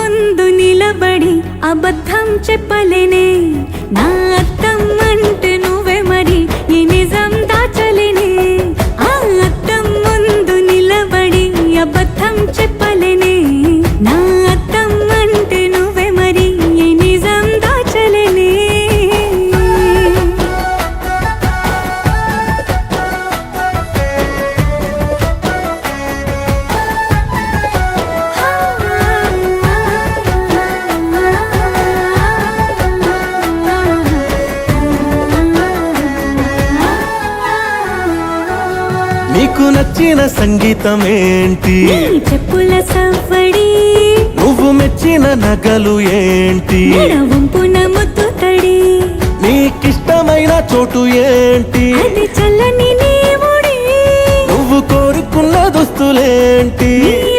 ముందు నిలబడి అబద్ధం చెప్పలేనే నా అద్దం అంటే నువ్వే మరి ఈ నిజం దాచలేనే ఆ అద్దం ముందు నిలబడి అబద్ధం చెప్పలేనే నా అద్దం అంటే నువ్వే మరి ఈ నిజం దాచలేనే నీకు నచ్చిన సంగీతం ఏంటి నీ చెప్పుల సవ్వడి నువ్వు మెచ్చిన నగలు ఏంటి వంపున ముద్దు తడి నీకిష్టమైన చోటు ఏంటి అది చల్లని నీ ముడి నువ్వు కోరుకున్న దుస్తులేంటి నీ